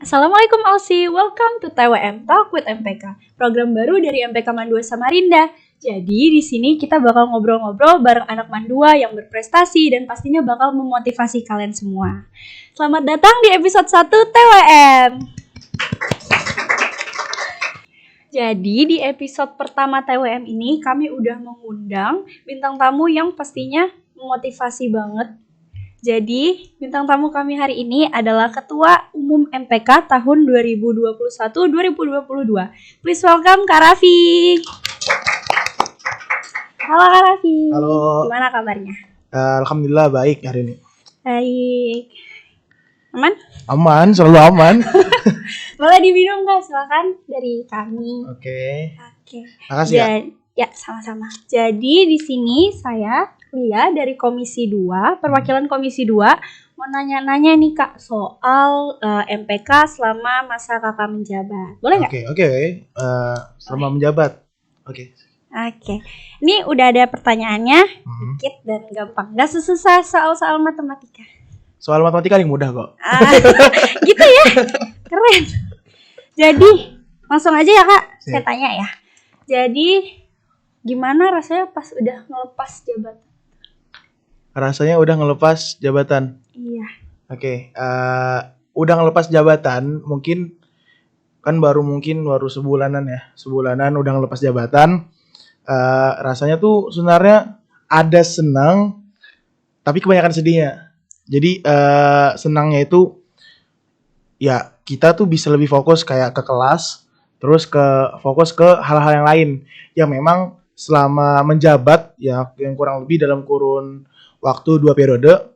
Assalamualaikum Ausi, welcome to TWM Talk with MPK, program baru dari MPK Mandua Samarinda. Jadi di sini kita bakal ngobrol-ngobrol bareng anak Mandua yang berprestasi dan pastinya bakal memotivasi kalian semua. Selamat datang di episode 1 TWM. Jadi di episode pertama TWM ini kami udah mengundang bintang tamu yang pastinya memotivasi banget. Jadi, bintang tamu kami hari ini adalah Ketua Umum MPK tahun 2021-2022. Please welcome Kak Raffi. Halo Kak Raffi. Halo. Gimana kabarnya? Alhamdulillah baik hari ini. Baik. Aman? Aman, selalu aman. Boleh diminum Kak, silakan dari kami. Oke. Makasih ya. Ya, sama-sama. Jadi di sini saya Lia dari Komisi 2, perwakilan Komisi 2 mau nanya-nanya nih Kak soal MPK selama masa Kakak menjabat. Boleh nggak? Oke. Selama menjabat. Oke. Ini udah ada pertanyaannya, dikit dan gampang. Nggak sesusah soal-soal matematika. Soal matematika yang mudah kok. Gitu ya, keren. Jadi langsung aja ya Kak, saya tanya ya. Jadi gimana rasanya pas udah ngelepas jabatan? Rasanya udah ngelepas jabatan. Iya. Oke. Udah ngelepas jabatan, mungkin baru sebulanan ya. Sebulanan udah ngelepas jabatan. Rasanya tuh sebenarnya ada senang, tapi kebanyakan sedihnya. Jadi senangnya itu ya kita tuh bisa lebih fokus kayak ke kelas, terus fokus ke hal-hal yang lain yang memang selama menjabat ya yang kurang lebih dalam kurun waktu 2 periode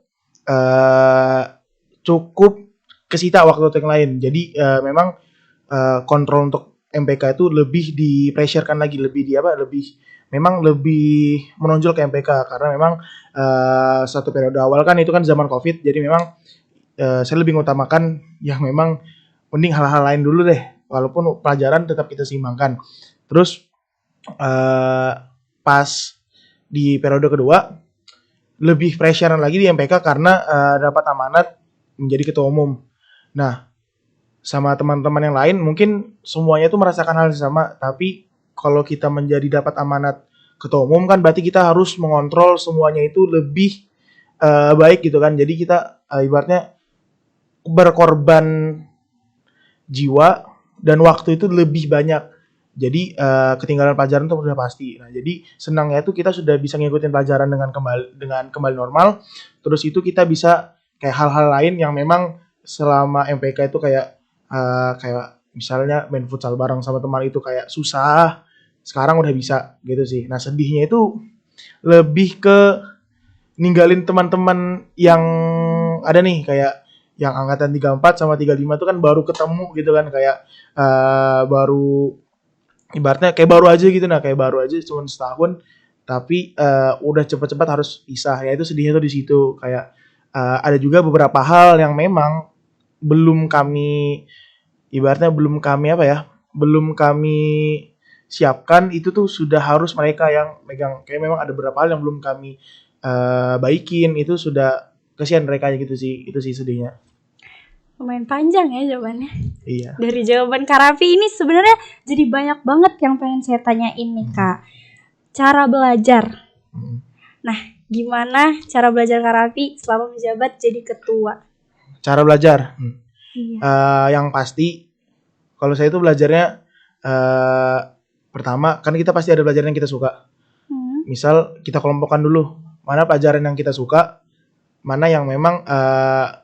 cukup kesita waktu yang lain. Jadi memang kontrol untuk MPK itu lebih di-pressurekan lagi, lebih menonjol ke MPK karena memang satu periode awal kan itu kan zaman Covid, jadi memang saya lebih mengutamakan yang memang mending hal-hal lain dulu deh, walaupun pelajaran tetap kita seimbangkan. Terus pas di periode kedua lebih pressure lagi di MPK karena dapat amanat menjadi ketua umum. Nah, sama teman-teman yang lain mungkin semuanya tuh merasakan hal yang sama, tapi kalau kita dapat amanat ketua umum kan berarti kita harus mengontrol semuanya itu lebih baik gitu kan. Jadi kita ibaratnya berkorban jiwa dan waktu itu lebih banyak. Jadi ketinggalan pelajaran itu udah pasti. Nah, jadi senangnya itu kita sudah bisa ngikutin pelajaran dengan kembali normal. Terus itu kita bisa kayak hal-hal lain yang memang selama MPK itu kayak misalnya main futsal bareng sama teman itu kayak susah. Sekarang udah bisa gitu sih. Nah, sedihnya itu lebih ke ninggalin teman-teman yang ada nih kayak yang angkatan 34 sama 35 itu kan baru ketemu gitu kan, kayak baru ibaratnya kayak baru aja gitu, kayak baru aja cuma setahun tapi udah cepet-cepet harus pisah. Ya itu sedihnya tuh di situ, kayak ada juga beberapa hal yang memang belum kami siapkan, itu tuh sudah harus mereka yang megang. Kayak memang ada beberapa hal yang belum kami baikin, itu sudah kasihan mereka gitu sih. Itu sih sedihnya. Lumayan panjang ya jawabannya. Iya. Dari jawaban Kak Raffi ini sebenarnya jadi banyak banget yang pengen saya tanyain nih Kak. Cara belajar. Nah, gimana cara belajar Kak Raffi selama menjabat jadi ketua? Cara belajar. Iya. Yang pasti kalau saya itu belajarnya pertama kan kita pasti ada pelajaran yang kita suka. Misal kita kelompokkan dulu mana pelajaran yang kita suka, mana yang memang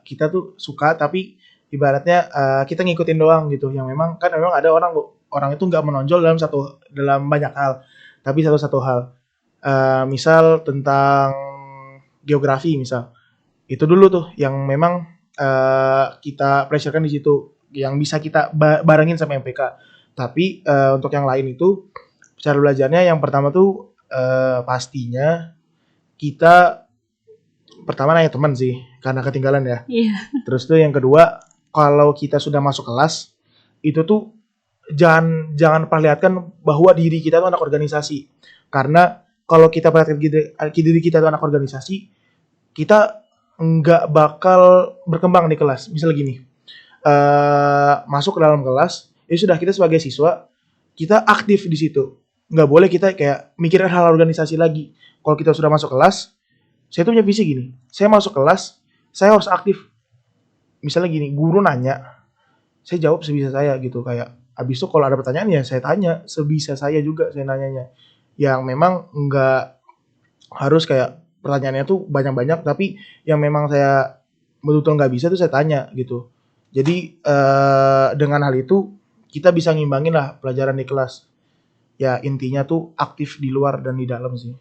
kita tuh suka tapi ibaratnya kita ngikutin doang gitu. Yang memang kan memang ada orang itu nggak menonjol dalam banyak hal, tapi satu hal. Misal tentang geografi misal, itu dulu tuh yang memang kita pressurekan di situ, yang bisa kita barengin sama MPK. Tapi untuk yang lain itu cara belajarnya yang pertama tuh pastinya kita pertama nanya teman sih karena ketinggalan ya. Iya. Terus tuh yang kedua, kalau kita sudah masuk kelas itu tuh jangan perlihatkan bahwa diri kita tuh anak organisasi. Karena kalau kita perlihatkan diri kita tuh anak organisasi, kita nggak bakal berkembang di kelas. Misal gini, masuk ke dalam kelas, ya sudah kita sebagai siswa kita aktif di situ. Nggak boleh kita kayak mikirin hal organisasi lagi. Kalau kita sudah masuk kelas, saya tuh punya visi gini. Saya masuk kelas, saya harus aktif. Misalnya gini, guru nanya, saya jawab sebisa saya gitu. Kayak abis itu kalau ada pertanyaan ya saya tanya sebisa saya juga saya nanyanya. Yang memang nggak harus kayak pertanyaannya tuh banyak-banyak, tapi yang memang saya betul-betul nggak bisa tuh saya tanya gitu. Jadi dengan hal itu kita bisa ngimbangin lah pelajaran di kelas. Ya intinya tuh aktif di luar dan di dalam sih.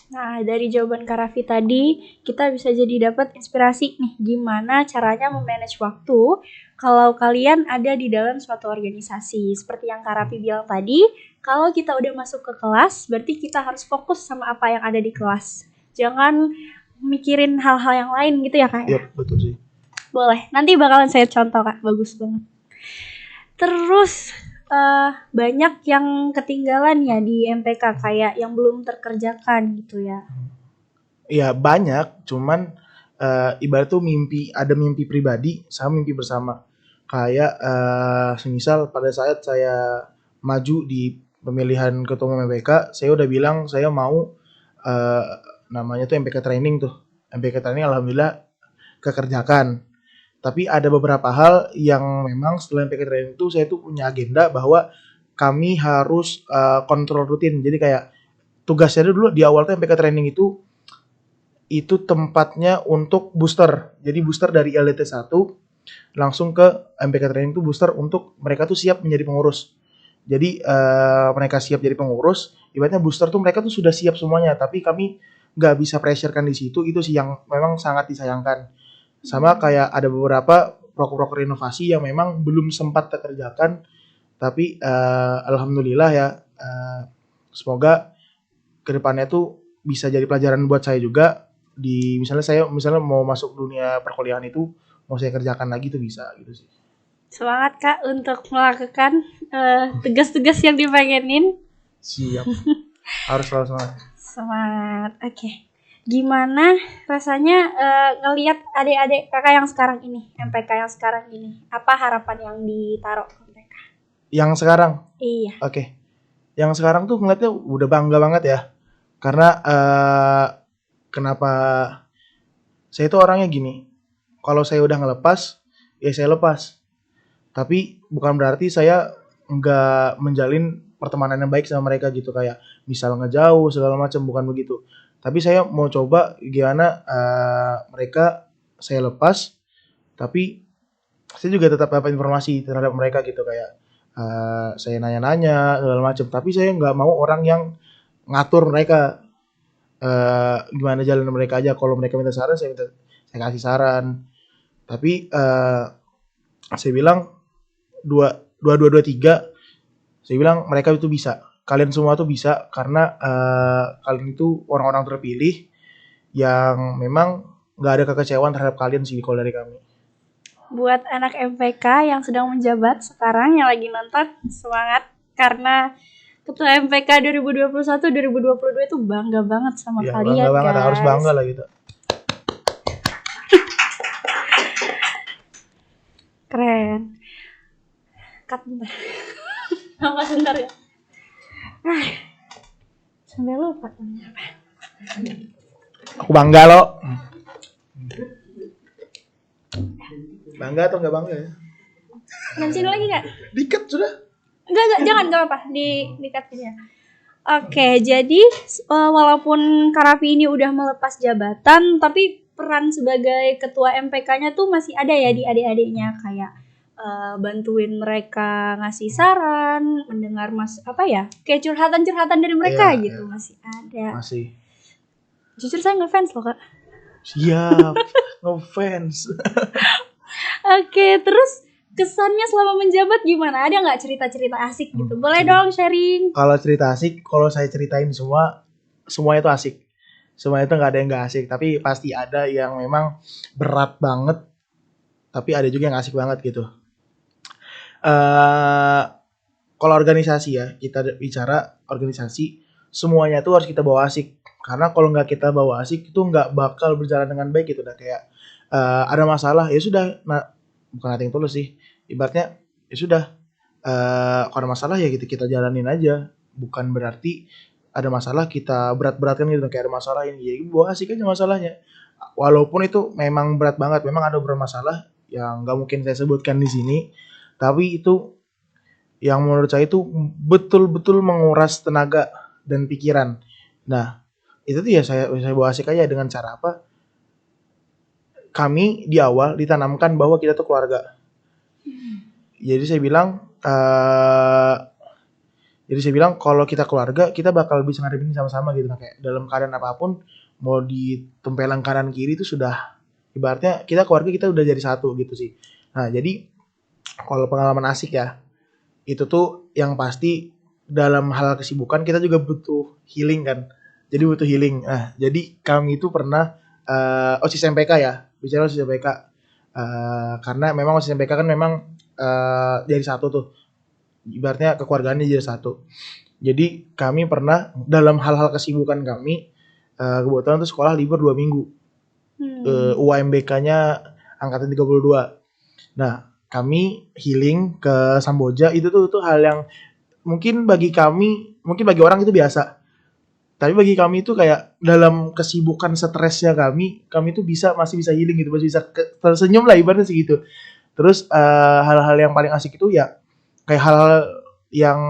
Nah, dari jawaban Kak Raffi tadi, kita bisa jadi dapat inspirasi nih, gimana caranya memanage waktu kalau kalian ada di dalam suatu organisasi. Seperti yang Kak Raffi bilang tadi, kalau kita udah masuk ke kelas, berarti kita harus fokus sama apa yang ada di kelas. Jangan mikirin hal-hal yang lain gitu ya, Kak? Iya, betul sih. Boleh, nanti bakalan saya contoh, Kak. Bagus banget. Terus, banyak yang ketinggalan ya di MPK, kayak yang belum terkerjakan gitu ya. Iya banyak, cuman ibarat tuh ada mimpi pribadi sama mimpi bersama. Kayak semisal pada saat saya maju di pemilihan ketua umum MPK, saya udah bilang saya mau namanya tuh MPK training tuh. MPK training alhamdulillah kekerjakan. Tapi ada beberapa hal yang memang setelah MPK training itu saya tuh punya agenda bahwa kami harus kontrol rutin. Jadi kayak tugasnya dulu di awal tuh MPK training itu tempatnya untuk booster. Jadi booster dari LDT 1 langsung ke MPK training itu booster untuk mereka tuh siap menjadi pengurus. Jadi mereka siap jadi pengurus, ibaratnya booster tuh mereka tuh sudah siap semuanya, tapi kami nggak bisa pressurekan di situ. Itu sih yang memang sangat disayangkan. Sama kayak ada beberapa proker-proker inovasi yang memang belum sempat terkerjakan, tapi alhamdulillah ya, semoga kedepannya tuh bisa jadi pelajaran buat saya juga. Di misalnya mau masuk dunia perkuliahan itu mau saya kerjakan lagi tuh bisa gitu sih. Semangat Kak untuk melakukan tugas-tugas yang dipengenin. Siap. Harus selalu semangat. Semangat. Oke. Gimana rasanya ngelihat adik-adik kakak yang sekarang ini, MPK yang sekarang ini? Apa harapan yang ditaruh ke mereka? Yang sekarang? Iya. Oke. Yang sekarang tuh ngeliatnya udah bangga banget ya. Karena kenapa saya itu orangnya gini. Kalau saya udah ngelepas, ya saya lepas. Tapi bukan berarti saya nggak menjalin pertemanan yang baik sama mereka gitu. Kayak misal ngejauh segala macam, bukan begitu. Tapi saya mau coba gimana mereka saya lepas, tapi saya juga tetap dapat informasi terhadap mereka gitu. Kayak saya nanya-nanya segala macam. Tapi saya nggak mau orang yang ngatur mereka, gimana jalan mereka aja. Kalau mereka minta saran, saya kasih saran. Tapi saya bilang dua tiga, saya bilang mereka itu bisa, kalian semua tuh bisa, karena kalian itu orang-orang terpilih yang memang nggak ada kekecewaan terhadap kalian sih kalau dari kami. Buat anak MPK yang sedang menjabat sekarang yang lagi nonton, semangat, karena Ketua MPK 2021-2022 itu bangga banget sama Ya, kalian, bangga banget, guys. harus bangga lah gitu. Keren. Cut bentar. Apa bentar ya? Sampai lupa. Aku bangga loh. Bangga atau nggak bangga ya? Lanjutin lagi nggak? Dikat sudah. Enggak, jangan, nggak apa-apa. Di-cut ya. Oke, jadi walaupun Kak Raffi ini udah melepas jabatan, tapi peran sebagai ketua MPK-nya tuh masih ada ya di adik-adiknya, kayak bantuin mereka ngasih saran, mendengar kayak curhatan-curhatan dari mereka Iya, gitu, iya. masih ada. Masih. Jujur saya ngefans loh Kak. Siap. Ngefans. Oke, terus kesannya selama menjabat gimana? Ada nggak cerita-cerita asik gitu? Boleh dong sharing. Kalau cerita asik, kalau saya ceritain semuanya itu asik. Semuanya itu nggak ada yang nggak asik, tapi pasti ada yang memang berat banget, tapi ada juga yang asik banget gitu. Kalau organisasi ya, kita bicara organisasi, semuanya tuh harus kita bawa asik. Karena kalau nggak kita bawa asik, itu nggak bakal berjalan dengan baik gitu. Nah, kayak ada masalah, ya sudah, bukan nating tulus sih. Ibaratnya ya sudah, kalau ada masalah ya kita jalanin aja. Bukan berarti ada masalah kita berat-beratkan gitu, kayak ada masalah ini ya bawa asik aja masalahnya. Walaupun itu memang berat banget, memang ada beberapa masalah yang nggak mungkin saya sebutkan di sini, tapi itu yang menurut saya itu betul-betul menguras tenaga dan pikiran. Nah, itu tuh ya saya bawa asik aja dengan cara apa? Kami di awal ditanamkan bahwa kita tuh keluarga. Jadi saya bilang, kalau kita keluarga, kita bakal bisa ngadepin sama-sama gitu. Nah, kayak dalam keadaan apapun, mau di tempelan kanan kiri itu sudah ibaratnya kita keluarga kita udah jadi satu gitu sih. Nah, jadi kalau pengalaman asik ya, itu tuh yang pasti dalam hal kesibukan kita juga butuh healing kan. Jadi butuh healing. Nah, jadi kami itu pernah OSIS MPK ya, bicara OSIS MPK. Karena memang OSIS MPK kan memang jadi satu tuh. Ibaratnya kekeluargaannya jadi satu. Jadi kami pernah dalam hal-hal kesibukan kami, kebetulan tuh sekolah libur 2 minggu. UAMBK-nya angkatan 32. Nah, kami healing ke Samboja itu tuh hal yang mungkin bagi orang itu biasa. Tapi bagi kami itu kayak dalam kesibukan stresnya kami tuh masih bisa healing gitu, masih bisa tersenyum lah ibaratnya segitu. Terus hal-hal yang paling asik itu ya kayak hal-hal yang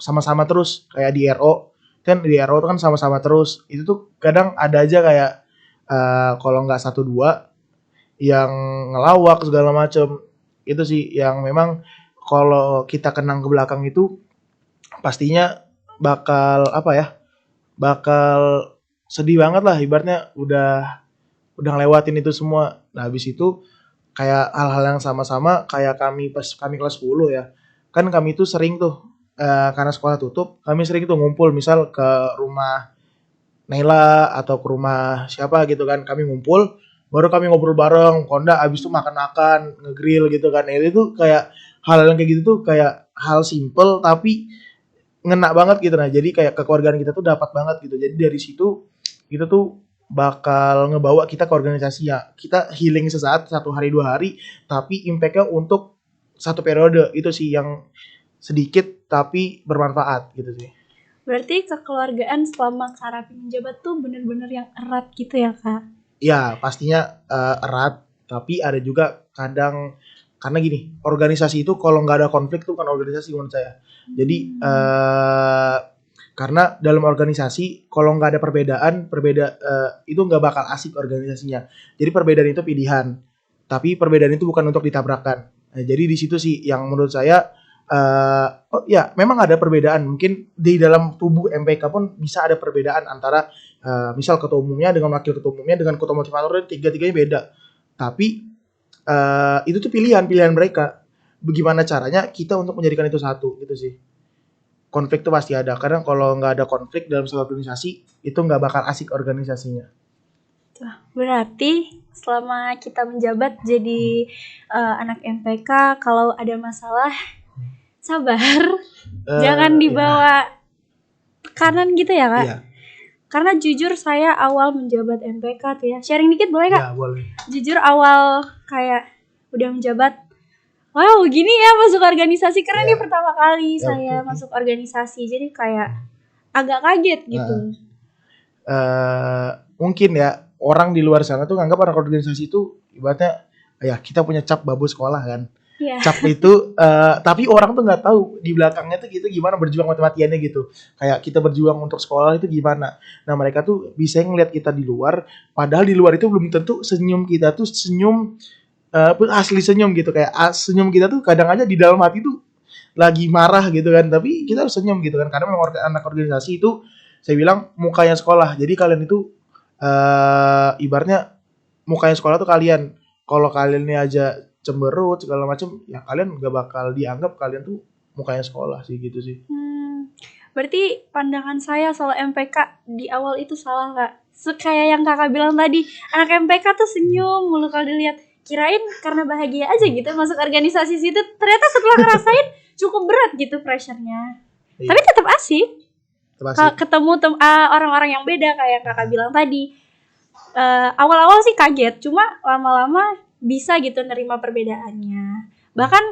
sama-sama terus kayak di RO kan, di RO itu kan sama-sama terus. Itu tuh kadang ada aja kayak kalau nggak 1-2 yang ngelawak segala macem. Itu sih yang memang kalau kita kenang ke belakang itu pastinya bakal bakal sedih banget lah, ibaratnya udah ngelewatin itu semua. Nah, habis itu kayak hal-hal yang sama-sama kayak kami kelas 10 ya. Kan kami tuh sering tuh karena sekolah tutup, kami sering tuh ngumpul misal ke rumah Nela atau ke rumah siapa gitu kan. Kami ngumpul, baru kami ngobrol bareng, konda abis itu makan-makan, ngegrill gitu kan. Itu kayak hal yang kayak gitu tuh kayak hal simple tapi ngena banget gitu. Nah, jadi kayak kekeluargaan kita tuh dapat banget gitu. Jadi dari situ kita tuh bakal ngebawa kita ke organisasi ya. Kita healing sesaat 1 hari 2 hari, tapi impact-nya untuk 1 periode. Itu sih yang sedikit tapi bermanfaat gitu sih. Berarti kekeluargaan selama Kak Raffi menjabat tuh bener-bener yang erat gitu ya, Kak? Ya, pastinya erat, tapi ada juga kadang karena gini, organisasi itu kalau nggak ada konflik tuh kan organisasi menurut saya. Jadi karena dalam organisasi kalau nggak ada perbedaan itu nggak bakal asik organisasinya. Jadi perbedaan itu pilihan, tapi perbedaan itu bukan untuk ditabrakkan. Nah, jadi di situ sih yang menurut saya ya memang ada perbedaan. Mungkin di dalam tubuh MPK pun bisa ada perbedaan antara misal ketua umumnya dengan wakil ketua umumnya dengan ketua motivator, tiga-tiganya beda. Tapi itu tuh pilihan mereka. Bagaimana caranya kita untuk menjadikan itu satu gitu sih. Konflik tuh pasti ada. Karena kalau nggak ada konflik dalam sebuah organisasi, itu nggak bakal asik organisasinya. Berarti selama kita menjabat jadi anak MPK, kalau ada masalah sabar, jangan dibawa tekanan gitu ya, Kak? Iya. Karena jujur saya awal menjabat MPK tuh ya, sharing dikit boleh, Kak? Ya, boleh. Jujur awal kayak udah menjabat, wow gini ya masuk organisasi, karena ini pertama kali saya masuk organisasi, jadi kayak agak kaget gitu. Mungkin ya orang di luar sana tuh nganggap anak organisasi itu ibaratnya ya kita punya cap babu sekolah kan. Yeah. Cap itu tapi orang tuh nggak tahu di belakangnya tuh kita gimana berjuang mati-matiannya gitu. Kayak kita berjuang untuk sekolah itu gimana. Nah, mereka tuh bisa ngeliat kita di luar, padahal di luar itu belum tentu senyum kita tuh senyum asli senyum gitu. Kayak senyum kita tuh kadang aja di dalam hati tuh lagi marah gitu kan, tapi kita harus senyum gitu kan, karena memang anak organisasi itu saya bilang mukanya sekolah. Jadi kalian itu ibaratnya mukanya sekolah tuh kalian. Kalau kalian ini aja cemberut segala macam, ya kalian gak bakal dianggap kalian tuh mukanya sekolah sih gitu sih. Berarti pandangan saya soal MPK di awal itu salah, Kak. Kayak yang Kakak bilang tadi, anak MPK tuh senyum mulu kalau dilihat. Kirain karena bahagia aja gitu masuk organisasi situ. Ternyata setelah ngerasain cukup berat gitu pressure-nya. Iya. Tapi tetap asik. Ketemu orang-orang yang beda kayak yang Kakak bilang tadi. Awal-awal sih kaget, cuma lama-lama bisa gitu nerima perbedaannya. Bahkan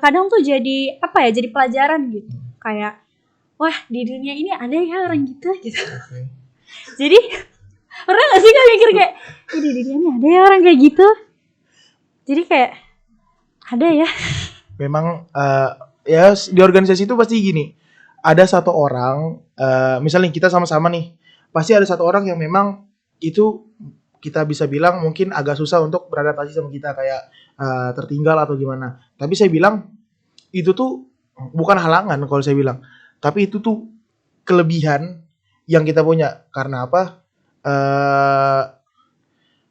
kadang tuh jadi apa ya, jadi pelajaran gitu. Kayak wah di dunia ini ada ya orang gitu. Oke. Jadi pernah gak sih kalian mikir kayak di dunia ini ada ya orang kayak gitu. Jadi kayak ada ya. Memang ya di organisasi itu pasti gini, ada satu orang, misalnya kita sama-sama nih, pasti ada satu orang yang memang itu kita bisa bilang mungkin agak susah untuk beradaptasi sama kita, kayak tertinggal atau gimana. Tapi saya bilang itu tuh bukan halangan kalau saya bilang, tapi itu tuh kelebihan yang kita punya. Karena apa?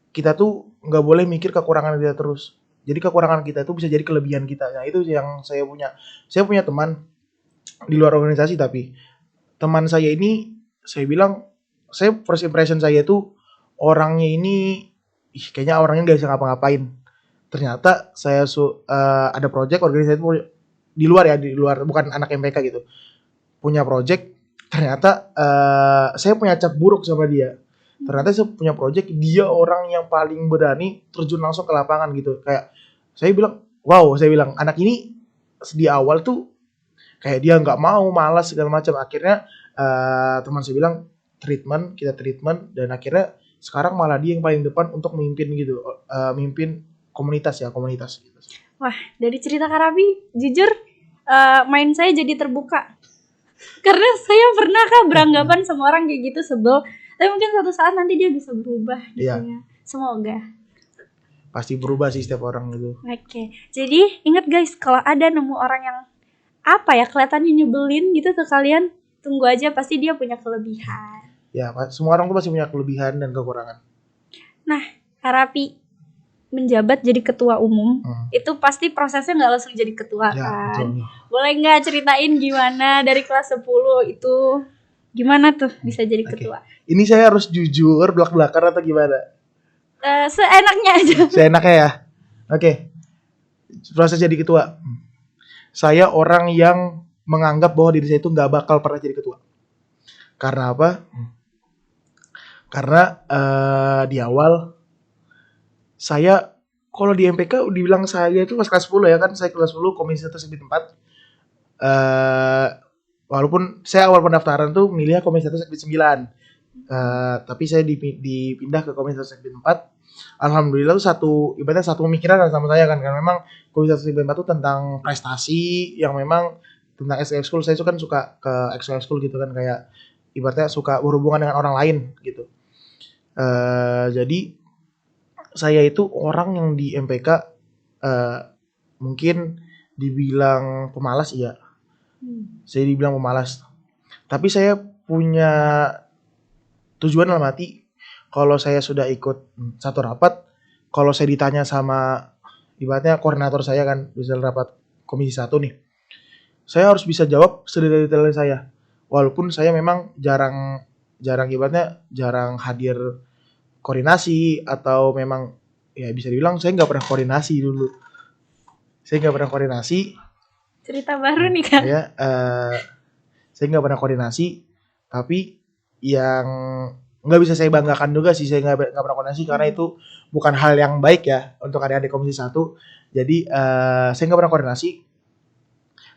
Kita tuh nggak boleh mikir kekurangan kita terus. Jadi kekurangan kita itu bisa jadi kelebihan kita. Nah itu yang saya punya. Saya punya teman di luar organisasi, tapi teman saya ini, saya bilang, saya first impression saya itu orangnya ini, kayaknya orangnya nggak bisa ngapa-ngapain. Ternyata saya ada project organisasi di luar ya, di luar, bukan anak MPK gitu. Punya project, ternyata saya punya cap buruk sama dia. Ternyata saya punya project, dia orang yang paling berani terjun langsung ke lapangan gitu. Kayak saya bilang, wow, saya bilang anak ini di awal tuh kayak dia nggak mau, malas segala macam. Akhirnya teman saya bilang kita treatment, dan akhirnya sekarang malah dia yang paling depan untuk memimpin gitu, mimpin komunitas gitu. Wah, dari cerita Kak Raffi, jujur main saya jadi terbuka. Karena saya pernah Kak beranggapan sama orang kayak gitu sebel. Tapi mungkin suatu saat nanti dia bisa berubah gitu Iya. ya. Semoga. Pasti berubah sih setiap orang gitu. Oke. Jadi ingat guys, kalau ada nemu orang yang apa ya kelihatannya nyebelin gitu ke kalian, tunggu aja, pasti dia punya kelebihan. Ya, semua orang tuh pasti punya kelebihan dan kekurangan. Nah, Kak Raffi menjabat jadi ketua umum, itu pasti prosesnya nggak langsung jadi ketua Ya, kan. betul. Boleh nggak ceritain gimana dari kelas 10 itu gimana tuh bisa jadi Oke. ketua? Ini saya harus jujur belak-belakan atau gimana? Seenaknya aja. Seenaknya ya. Oke. Proses jadi ketua. Saya orang yang menganggap bahwa diri saya itu nggak bakal pernah jadi ketua. Karena apa? Karena di awal saya, kalau di MPK dibilang saya itu pas kelas 10 ya kan, saya kelas 10 komisi 1 Sekbid 4. Walaupun saya awal pendaftaran tuh milih komisi 1 Sekbid 9. Tapi saya dipindah ke komisi 1 Sekbid 4. Alhamdulillah tuh ibaratnya satu pemikiran sama saya kan, karena memang komisi 1 Sekbid 4 tuh tentang prestasi, yang memang tentang ekskul. Saya kan suka ke ekskul gitu kan, kayak ibaratnya suka berhubungan dengan orang lain gitu. Jadi saya itu orang yang di MPK mungkin dibilang pemalas, iya. Saya dibilang pemalas. Tapi saya punya tujuan dalam hati, kalau saya sudah ikut satu rapat, kalau saya ditanya sama ibaratnya koordinator saya kan, misal rapat komisi 1 nih, saya harus bisa jawab sedetail-detailnya saya. Walaupun saya memang jarang ibaratnya jarang hadir koordinasi, atau memang ya bisa dibilang saya nggak pernah koordinasi dulu. Saya nggak pernah koordinasi. Cerita baru nih Kak. Ya, saya nggak pernah koordinasi, tapi yang nggak bisa saya banggakan juga sih, saya nggak pernah koordinasi, karena itu bukan hal yang baik ya untuk adik-adik komisi 1. Jadi saya nggak pernah koordinasi,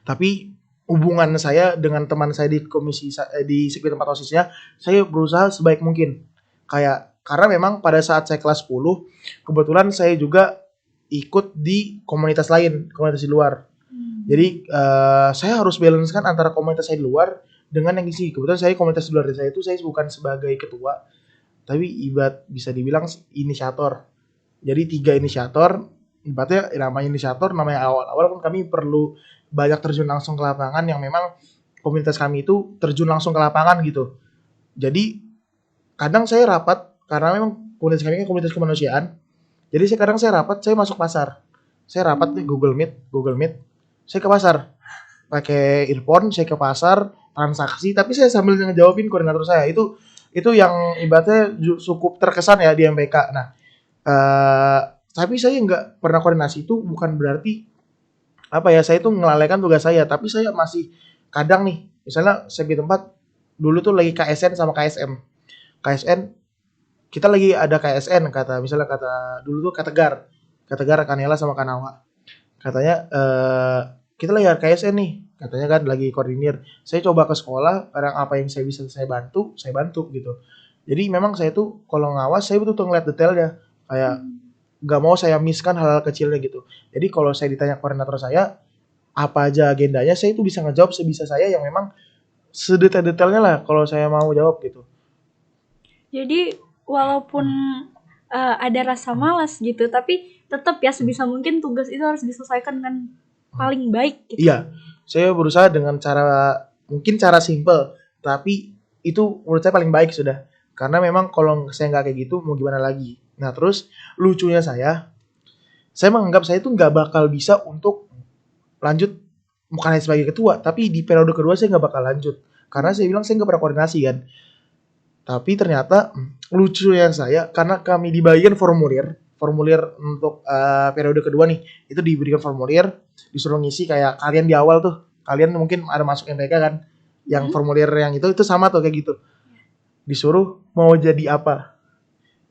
tapi hubungan saya dengan teman saya di komisi di Sekbid 4 OSIS-nya, saya berusaha sebaik mungkin. Karena memang pada saat saya kelas 10, kebetulan saya juga ikut di komunitas lain, komunitas di luar. Jadi saya harus balance kan antara komunitas saya di luar dengan yang isi. Kebetulan saya komunitas di luar saya itu, saya bukan sebagai ketua, tapi bisa dibilang inisiator. Jadi 3 inisiator, ibaratnya namanya inisiator, namanya awal-awal kan kami perlu banyak terjun langsung ke lapangan, yang memang komunitas kami itu terjun langsung ke lapangan gitu. Jadi kadang saya rapat, karena memang komunitas kami kan komunitas kemanusiaan. Jadi kadang saya rapat, saya masuk pasar. Saya rapat nih Google Meet. Saya ke pasar. Pakai earphone, saya ke pasar, transaksi, tapi saya sambil ngejawabin koordinator saya. Itu yang ibaratnya cukup terkesan ya di MPK. Nah, tapi saya nggak pernah koordinasi, itu bukan berarti apa ya, saya itu ngelalaikan tugas saya, tapi saya masih kadang nih, misalnya saya di tempat dulu tuh lagi KSN sama KSM. KSN, kita lagi ada KSN, misalnya kata dulu tuh kata GAR. kata Gara, Kanela sama Kanawa. Katanya kita lagi KSN nih, katanya kan lagi koordinir. Saya coba ke sekolah, kadang apa yang saya bisa saya bantu gitu. Jadi memang saya tuh kalau ngawas saya betul-betul ngeliat detailnya, kayak nggak mau saya miss-kan hal-hal kecilnya gitu. Jadi kalau saya ditanya koordinator saya apa aja agendanya, saya itu bisa ngejawab sebisa saya yang memang sedetail-detailnya lah kalau saya mau jawab gitu. Jadi walaupun ada rasa malas gitu, tapi tetap ya sebisa mungkin tugas itu harus diselesaikan dengan paling baik gitu. Iya, saya berusaha dengan mungkin cara simple, tapi itu menurut saya paling baik sudah. Karena memang kalau saya nggak kayak gitu, mau gimana lagi. Nah terus lucunya saya menganggap saya itu nggak bakal bisa untuk lanjut, bukan hanya sebagai ketua, tapi di periode kedua saya nggak bakal lanjut. Karena saya bilang saya nggak pernah koordinasi kan. Tapi ternyata lucunya saya, karena kami dibagikan formulir untuk periode kedua nih, itu diberikan formulir, disuruh ngisi kayak kalian di awal tuh, kalian mungkin ada masuk MPK kan, yang formulir yang itu sama tuh kayak gitu. Disuruh mau jadi apa.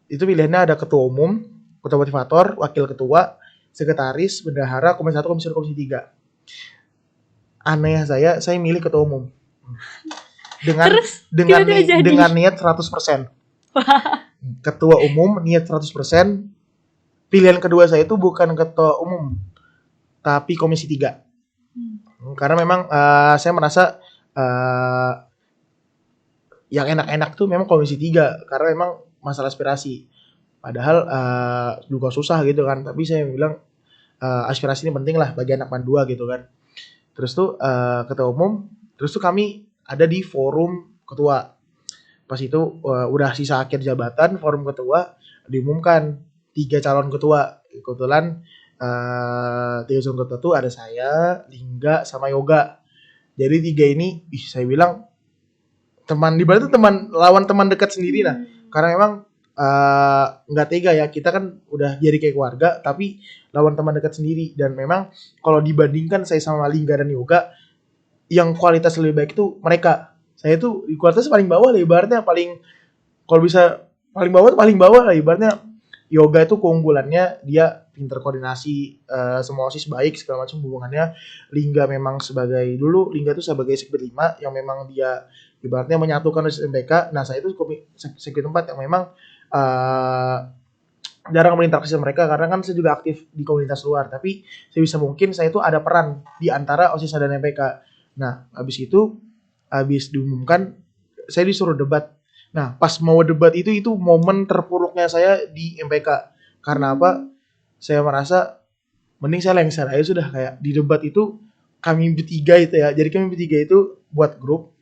Itu pilihannya ada ketua umum, ketua motivator, wakil ketua, sekretaris, bendahara, komisi 1, komisi 2, komisi 3. Aneh saya milih ketua umum. Dengan niat 100%. Ketua umum niat 100%. Pilihan kedua saya itu bukan ketua umum, tapi komisi 3. Karena memang saya merasa yang enak-enak tuh memang komisi 3 karena memang masalah aspirasi. Padahal juga susah gitu kan, tapi saya bilang aspirasi ini penting lah bagi anak PAN 2 gitu kan. Terus tuh ketua umum, terus tuh kami ada di forum ketua. Pas itu udah sisa akhir jabatan, forum ketua diumumkan 3 calon ketua. Kebetulan 3 calon ketua tuh ada saya, Lingga, sama Yoga. Jadi 3 ini, saya bilang teman di balik itu lawan teman dekat sendiri lah. Karena memang nggak tega ya, kita kan udah jadi kayak keluarga, tapi lawan teman dekat sendiri. Dan memang kalau dibandingkan saya sama Lingga dan Yoga, yang kualitas lebih baik itu mereka. Saya tuh kualitas paling bawah lah, ibaratnya kalau bisa paling bawah lah, ibaratnya. Yoga itu keunggulannya dia pinter koordinasi, semua OSIS baik segala macam hubungannya. Lingga memang Lingga tuh sebagai sekbid 5 yang memang dia ibaratnya menyatukan OSIS MPK. Nah saya itu sekbid 4 yang memang jarang berinteraksi sama mereka karena kan saya juga aktif di komunitas luar, tapi sebisa mungkin saya itu ada peran di antara OSIS dan MPK. Nah habis diumumkan saya disuruh debat. Nah pas mau debat itu momen terpuruknya saya di MPK. Karena apa? Saya merasa mending saya lengser aja sudah, kayak di debat itu kami bertiga itu ya. Jadi kami bertiga itu buat grup.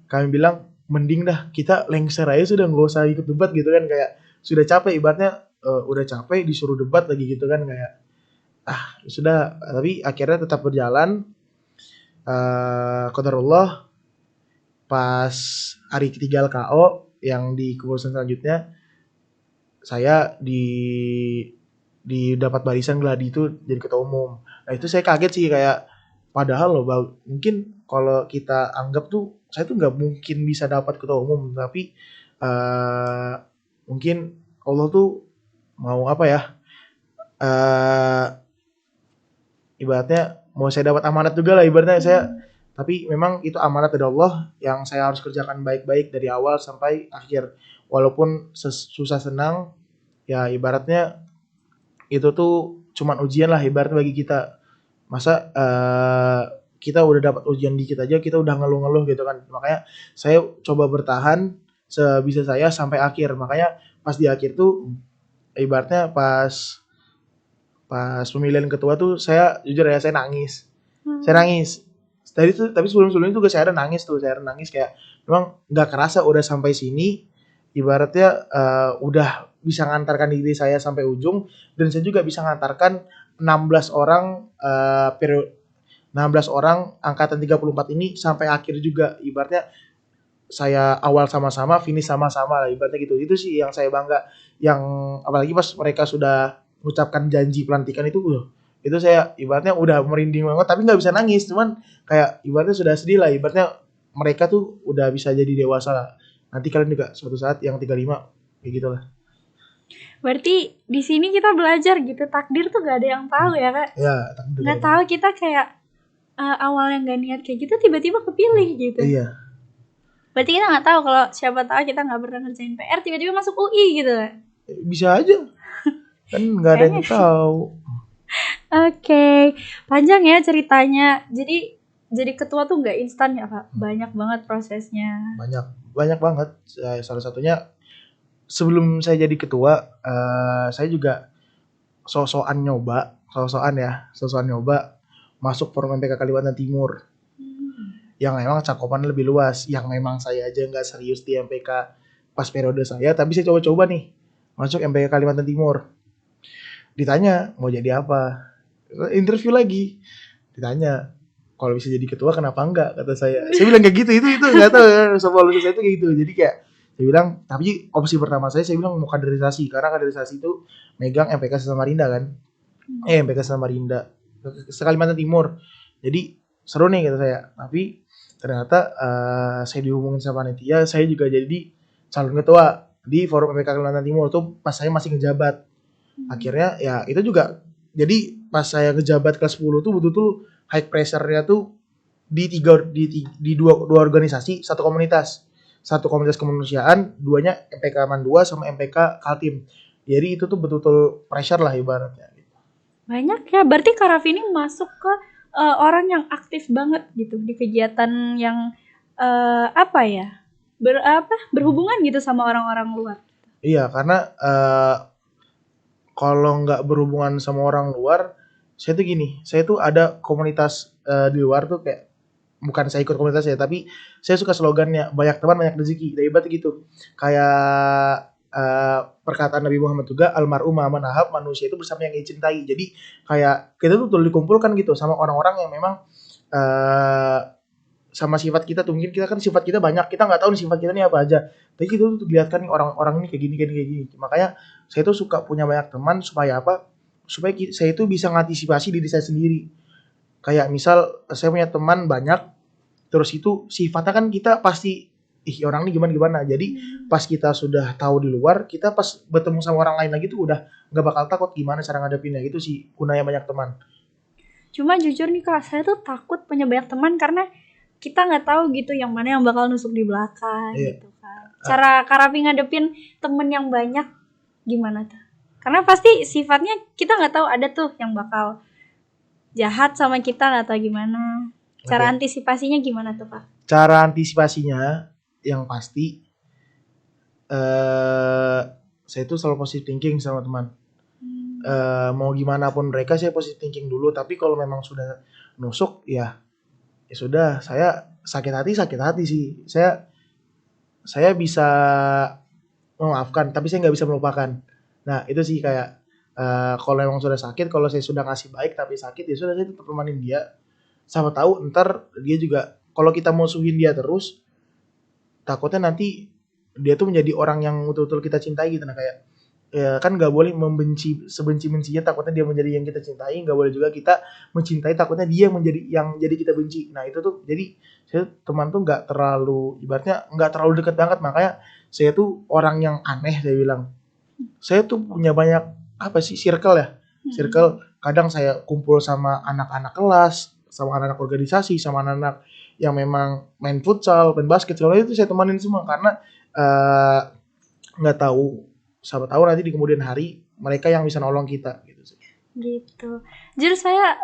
Kami bilang mending dah kita lengser aja sudah, nggak usah ikut debat gitu kan, kayak sudah capek ibaratnya, udah capek disuruh debat lagi gitu kan, kayak sudah. Tapi akhirnya tetap berjalan. Qadarullah pas hari ketiga LKO yang di kepengurusan selanjutnya saya dapat barisan Gladi itu jadi ketua umum. Nah itu saya kaget sih, kayak padahal loh mungkin kalau kita anggap tuh saya tuh nggak mungkin bisa dapat ketua umum, tapi mungkin Allah tuh mau apa ya, ibaratnya mau saya dapat amanat juga lah ibaratnya saya. Tapi memang itu amanat dari Allah yang saya harus kerjakan baik-baik dari awal sampai akhir. Walaupun susah senang, ya ibaratnya itu tuh cuman ujian lah ibaratnya bagi kita. Masa kita udah dapat ujian dikit aja kita udah ngeluh-ngeluh gitu kan. Makanya saya coba bertahan sebisa saya sampai akhir. Makanya pas di akhir tuh ibaratnya pas pemilihan ketua tuh saya jujur ya saya nangis. Saya nangis. Tapi sebelum-sebelumnya juga saya ada nangis kayak memang nggak kerasa udah sampai sini, ibaratnya udah bisa ngantarkan diri saya sampai ujung, dan saya juga bisa ngantarkan 16 orang 16 orang angkatan 34 ini sampai akhir juga, ibaratnya saya awal sama-sama, finish sama-sama lah ibaratnya gitu. Itu sih yang saya bangga, yang apalagi pas mereka sudah mengucapkan janji pelantikan itu saya ibaratnya udah merinding banget, tapi nggak bisa nangis, cuman kayak ibaratnya sudah sedih lah, ibaratnya mereka tuh udah bisa jadi dewasa lah. Nanti kalian juga suatu saat yang 35 kayak gitulah. Berarti di sini kita belajar gitu, takdir tuh gak ada yang tahu ya Kak. Ya, takdir. Nggak tahu kita kayak awalnya nggak niat kayak gitu tiba-tiba kepilih gitu. Iya. Berarti kita nggak tahu kalau siapa tahu kita nggak pernah ngerjain PR tiba-tiba masuk UI gitu. Bisa aja. Kan nggak ada yang tahu. Oke, panjang ya ceritanya. Jadi ketua tuh nggak instan ya Kak. Banyak banget prosesnya. Banyak banget. Salah satunya sebelum saya jadi ketua, saya juga sosokan nyoba masuk forum MPK Kalimantan Timur. Yang memang cakupannya lebih luas, yang memang saya aja nggak serius di MPK pas periode saya, tapi saya coba-coba nih masuk MPK Kalimantan Timur. Ditanya mau jadi apa, interview lagi, ditanya kalau bisa jadi ketua kenapa enggak, kata saya bilang kayak gitu. Itu nggak tahu ya, semua lulus saya itu kayak gitu. Jadi kayak saya bilang, tapi opsi pertama saya bilang mau kaderisasi, karena kaderisasi itu megang MPK Samarinda kan, MPK Samarinda Kalimantan Timur. Jadi seru nih kata saya, tapi ternyata saya dihubungin sama panitia, saya juga jadi calon ketua di forum MPK Kalimantan Timur tuh pas saya masih ngejabat. Akhirnya ya itu juga, jadi pas saya ngejabat kelas 10 tuh betul-betul high pressure-nya tuh di dua organisasi, satu komunitas kemanusiaan, duanya MPK Mandua sama MPK Kaltim. Jadi itu tuh betul-betul pressure lah ibaratnya. Banyak ya, berarti Kak Raffi ini masuk ke orang yang aktif banget gitu di kegiatan yang berhubungan gitu sama orang-orang luar. Iya, karena kalau nggak berhubungan sama orang luar, saya tuh ada komunitas di luar tuh, kayak bukan saya ikut komunitas ya, tapi saya suka slogannya banyak teman banyak rezeki. Dari ibarat gitu, kayak perkataan Nabi Muhammad juga, almarhum man ahab, manusia itu bersama yang ia cintai. Jadi kayak kita tuh dikumpulkan gitu sama orang-orang yang memang sama sifat kita tuh. Mungkin kita kan sifat kita banyak, kita nggak tahu nih sifat kita nih apa aja, tapi kita tuh dilihatkan nih orang-orang ini kayak gini. Makanya saya tuh suka punya banyak teman, supaya apa, supaya saya itu bisa ngantisipasi diri saya sendiri. Kayak misal saya punya teman banyak, terus itu sifatnya kan kita pasti orang ini gimana. Jadi pas kita sudah tahu di luar, kita pas bertemu sama orang lain lagi tuh udah nggak bakal takut gimana cara ngadepinnya. Gitu sih gunanya banyak teman. Cuma jujur nih Kak, saya tuh takut punya banyak teman karena kita nggak tahu gitu yang mana yang bakal nusuk di belakang gitu kan. Cara Kak Raffi ngadepin temen yang banyak gimana tuh? Karena pasti sifatnya kita nggak tahu, ada tuh yang bakal jahat sama kita, nggak tahu gimana. Cara antisipasinya gimana tuh Kak? Cara antisipasinya yang pasti saya tuh selalu positive thinking sama teman. Mau gimana pun mereka, saya positive thinking dulu. Tapi kalau memang sudah nusuk ya sudah, saya sakit hati sih. Saya bisa memaafkan, tapi saya nggak bisa melupakan. Nah itu sih kayak kalau memang sudah sakit, kalau saya sudah ngasih baik tapi sakit, ya sudah, saya tetap temanin dia. Sama tahu ntar dia juga, kalau kita musuhin dia terus, takutnya nanti dia tuh menjadi orang yang betul-betul kita cintai gitu. Nah kayak ya kan nggak boleh membenci sebenci-bencinya, takutnya dia menjadi yang kita cintai. Nggak boleh juga kita mencintai takutnya dia menjadi yang jadi kita benci. Nah itu tuh, jadi saya teman tuh nggak terlalu, ibaratnya nggak terlalu dekat banget. Makanya saya tuh orang yang aneh, saya bilang. Saya tuh punya banyak circle ya. Circle, kadang saya kumpul sama anak-anak kelas, sama anak-anak organisasi, sama anak-anak yang memang main futsal, main basket, segala itu saya temanin semua. Karena nggak tahu, siapa tahu nanti di kemudian hari mereka yang bisa nolong kita gitu. Jadi saya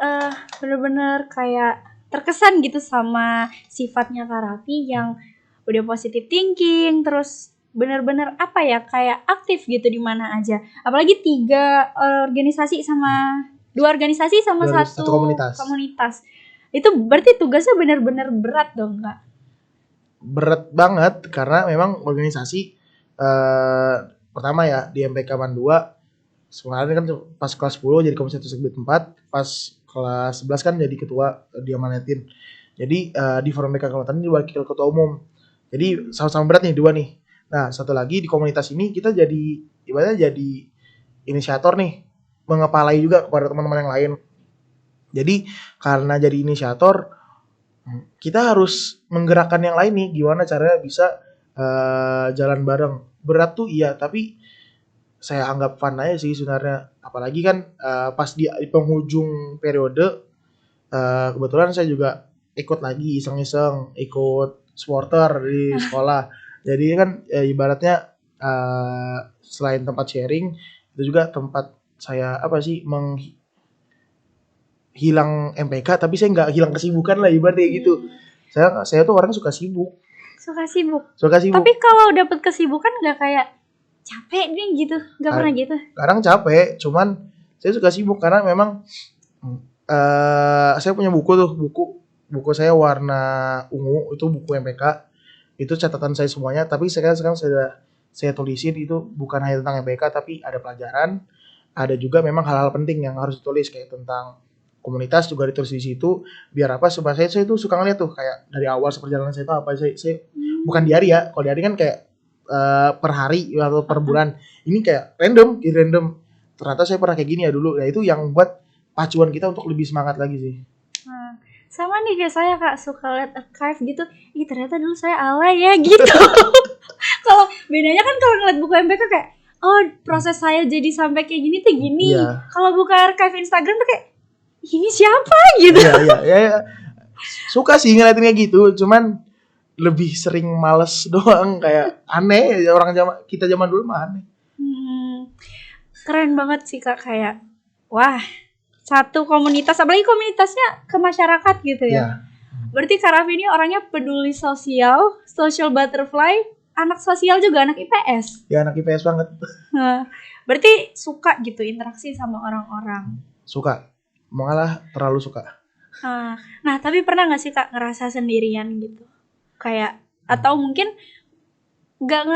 bener-bener kayak terkesan gitu sama sifatnya Kak Raffi yang udah positive thinking, terus bener-bener kayak aktif gitu di mana aja. Apalagi 3 organisasi sama 2 organisasi sama satu komunitas. Itu berarti tugasnya bener-bener berat dong Kak? Berat banget, karena memang organisasi pertama ya di MPK Mandua sebenarnya kan pas kelas 10 jadi komisi 1 Segbit 4, pas kelas 11 kan jadi ketua, diamanatin. Jadi di forum MPK Kalimantan ini wakil ketua umum. Jadi sama-sama berat nih dua nih. Nah satu lagi di komunitas ini kita jadi ibaratnya jadi inisiator nih, mengepalai juga kepada teman-teman yang lain. Jadi karena jadi inisiator, kita harus menggerakkan yang lain nih, gimana caranya bisa jalan bareng. Berat tuh iya, tapi saya anggap fun aja sih sebenarnya. Apalagi kan pas di penghujung periode kebetulan saya juga ikut lagi iseng-iseng ikut supporter di sekolah. Jadi kan ibaratnya selain tempat sharing itu juga tempat saya apa sih menghilang MPK tapi saya nggak hilang kesibukan lah ibaratnya gitu. Saya tuh orangnya suka sibuk. Suka sibuk. Suka sibuk. Tapi kalau dapet kesibukan nggak kayak capek nih gitu? Nggak pernah gitu? Kadang capek, cuman saya suka sibuk karena memang saya punya buku saya warna ungu itu buku MPK itu catatan saya semuanya tapi sekarang saya tulisin itu bukan hanya tentang MPK tapi ada pelajaran ada juga memang hal-hal penting yang harus ditulis kayak tentang komunitas juga ditulis di situ biar apa supaya saya tuh suka ngeliat tuh kayak dari awal perjalanan saya itu apa saya bukan diary ya kalau diary kan kayak per hari atau per bulan ini kayak random ternyata saya pernah kayak gini ya dulu ya itu yang buat pacuan kita untuk lebih semangat lagi sih. Sama nih kayak saya Kak suka liat archive gitu. Ih ternyata dulu saya alay ya gitu. Kalau bedanya kan kalau ngeliat buku MPK kayak oh proses saya jadi sampai kayak gini tuh gini. Iya. Kalau buka archive Instagram tuh kayak ini siapa gitu. Iya. Suka sih ngeliatinnya gitu, cuman lebih sering males doang kayak aneh orang kita zaman dulu mah aneh. Keren banget sih Kak kayak wah satu komunitas apalagi komunitasnya ke masyarakat gitu ya. Iya. Berarti Kak Raffi ini orangnya peduli sosial, social butterfly, anak sosial juga anak IPS. Ya anak IPS banget. Berarti suka gitu interaksi sama orang-orang. Suka, malah terlalu suka. Nah tapi pernah nggak sih Kak ngerasa sendirian gitu? Kayak atau mungkin nggak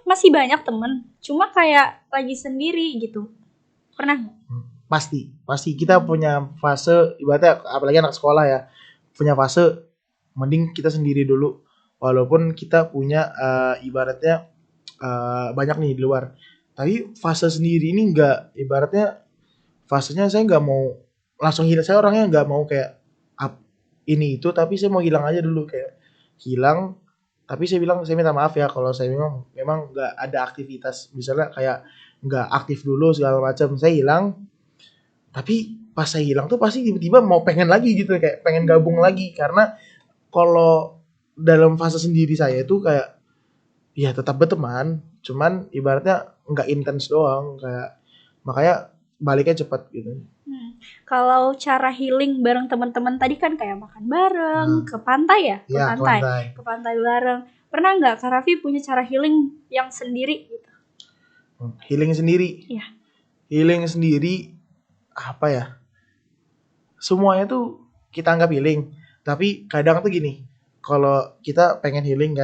masih banyak temen, cuma kayak lagi sendiri gitu. Pernah nggak? Pasti kita punya fase ibaratnya apalagi anak sekolah ya punya fase mending kita sendiri dulu walaupun kita punya ibaratnya banyak nih di luar tapi fase sendiri ini enggak ibaratnya fasenya saya nggak mau langsung hilang saya orangnya nggak mau kayak ini itu tapi saya mau hilang aja dulu kayak hilang tapi saya bilang saya minta maaf ya kalau saya memang nggak ada aktivitas misalnya kayak nggak aktif dulu segala macam saya hilang tapi pas saya hilang tuh pasti tiba-tiba mau pengen lagi gitu kayak pengen gabung lagi karena kalau dalam fase sendiri saya itu kayak ya tetap berteman cuman ibaratnya nggak intens doang kayak makanya baliknya cepat gitu. Kalau cara healing bareng teman-teman tadi kan kayak makan bareng ke pantai ya ke pantai bareng pernah nggak Kak Raffi punya cara healing yang sendiri gitu? Healing sendiri? Iya. Healing sendiri apa ya semuanya tuh kita anggap healing tapi kadang tuh gini kalau kita pengen healing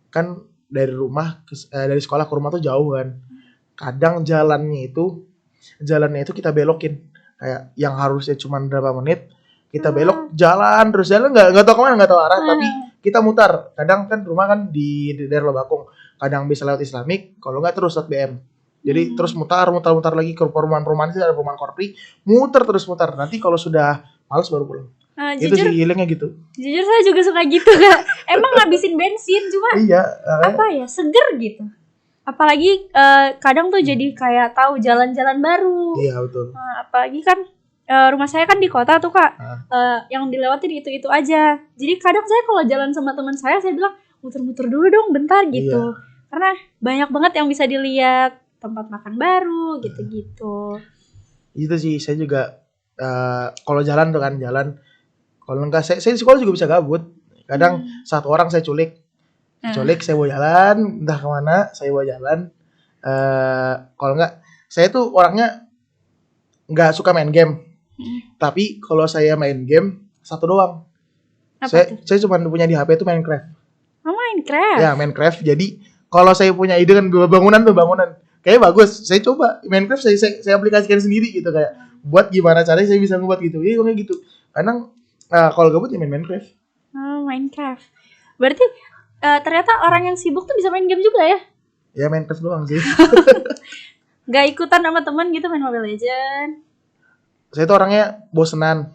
kan dari dari sekolah ke rumah tuh jauh kan kadang jalannya itu kita belokin kayak yang harusnya cuma berapa menit kita belok jalan nggak tahu kemana nggak tahu arah tapi kita mutar kadang kan rumah kan di daerah Lobakung kadang bisa lewat Islamik kalau nggak terus lewat BM. Jadi terus mutar lagi ke perumahan itu ada perumahan korpi, muter nanti kalau sudah males baru pulang. Itu sih healingnya gitu. Jujur saya juga suka gitu Kak. Emang ngabisin bensin cuma iya, apa ya seger gitu. Apalagi kadang tuh jadi kayak tahu jalan-jalan baru. Iya betul. Apalagi kan rumah saya kan di kota tuh Kak. Yang dilewatin itu aja. Jadi kadang saya kalau jalan sama teman saya bilang muter-muter dulu dong bentar gitu. Iya. Karena banyak banget yang bisa dilihat. Tempat makan baru gitu-gitu. Itu sih saya juga kalau jalan tuh kan jalan kalau enggak saya di sekolah juga bisa gabut kadang satu orang saya culik saya bawa jalan entah kemana saya bawa jalan kalau enggak saya tuh orangnya nggak suka main game tapi kalau saya main game satu doang saya cuma punya di HP itu Minecraft. Minecraft ya Minecraft jadi kalau saya punya ide kan bangunan kayak bagus, saya coba Minecraft saya aplikasikan sendiri gitu kayak buat gimana caranya saya bisa ngebuat gitu, kayak gitu. Kadang kalau gabut ya main Minecraft. Minecraft. Berarti ternyata orang yang sibuk tuh bisa main game juga ya? Ya Minecraft doang sih. Gak ikutan sama teman gitu main Mobile Legends? Saya tuh orangnya bosenan.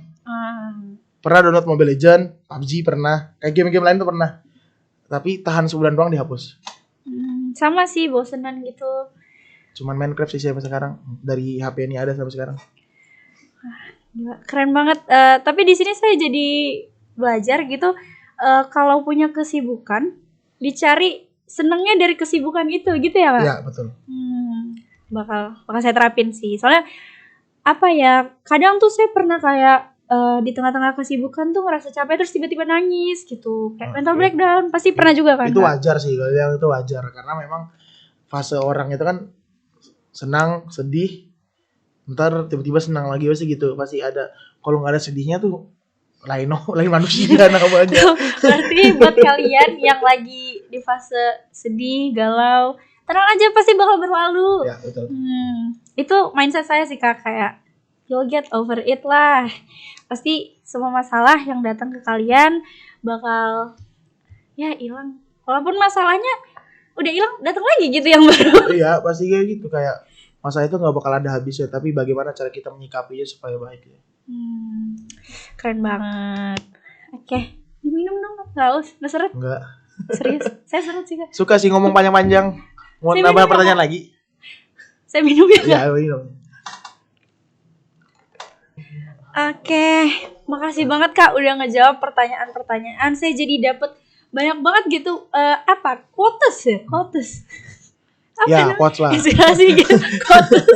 Pernah download Mobile Legends, PUBG pernah, kayak game-game lain tuh pernah. Tapi tahan sebulan doang dihapus. Sama sih bosenan gitu. Cuman Minecraft sih sampai sekarang. Dari HP ini ada sampai sekarang. Gila, keren banget. Tapi di sini saya jadi belajar gitu. Kalau punya kesibukan, dicari senengnya dari kesibukan itu gitu ya Kak? Iya, betul. Bakal saya terapin sih. Soalnya apa ya? Kadang tuh saya pernah kayak di tengah-tengah kesibukan tuh ngerasa capek terus tiba-tiba nangis gitu. Kayak mental Oke. breakdown. Pasti pernah juga kan? Itu Kak? wajar sih, kalau yang itu wajar karena memang fase orang itu kan senang, sedih, ntar tiba-tiba senang lagi pasti gitu. Pasti ada. Kalau nggak ada sedihnya tuh lain manusia namanya. Berarti buat kalian yang lagi di fase sedih, galau, tenang aja pasti bakal berlalu. Ya, betul. Itu mindset saya sih Kak, kayak you'll get over it lah. Pasti semua masalah yang datang ke kalian bakal ya hilang. Walaupun masalahnya udah hilang, datang lagi gitu yang baru. Iya, pasti kayak gitu, kayak masa itu nggak bakal ada habisnya, tapi bagaimana cara kita menyikapinya supaya baik ya. Keren banget. Oke, diminum dong. Nggak seret? Enggak. Serius, saya seret sih Kak. Suka sih ngomong panjang-panjang. Mau Saya nambah minum ya, pertanyaan Kak? lagi? Saya minum ya Kak? Ya, minum. Oke, makasih banget Kak udah ngejawab pertanyaan-pertanyaan. Saya jadi dapet banyak banget gitu apa? Quotes ya? Quotes. Apa Ya, namanya? quotes lah. Inspirasi gitu. Quotes.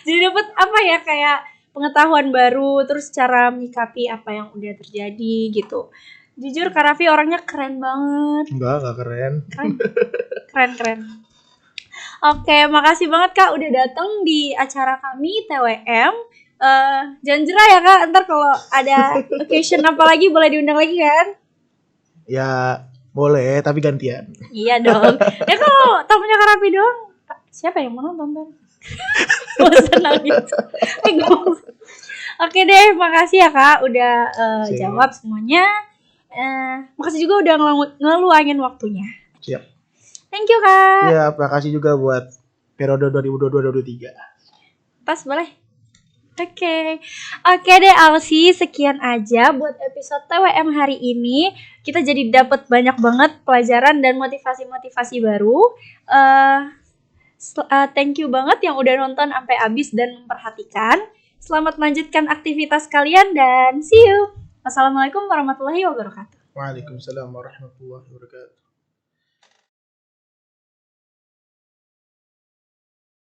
Jadi dapet apa ya, kayak pengetahuan baru, terus cara menyikapi apa yang udah terjadi gitu. Jujur Kak Raffi orangnya keren banget. Enggak keren. Keren. Oke, makasih banget Kak udah datang di acara kami TWM. Jangan jerah ya Kak, ntar kalau ada occasion apa lagi boleh diundang lagi kan? Ya, boleh, tapi gantian. Iya dong. Ya kalau tamunya Kak Raffi doang, siapa yang mau nonton kan? Bosan nangis. Oke deh, makasih ya Kak udah Siap. jawab semuanya. Makasih juga udah ngeluangin waktunya. Siap. Thank you Kak. Ya, makasih juga buat periode 2022-2023. Tas boleh? Oke deh Alsi, sekian aja buat episode TWM hari ini. Kita jadi dapat banyak banget pelajaran dan motivasi-motivasi baru. Thank you banget yang udah nonton sampai habis dan memperhatikan. Selamat melanjutkan aktivitas kalian dan see you. Wassalamualaikum warahmatullahi wabarakatuh. Waalaikumsalam warahmatullahi wabarakatuh.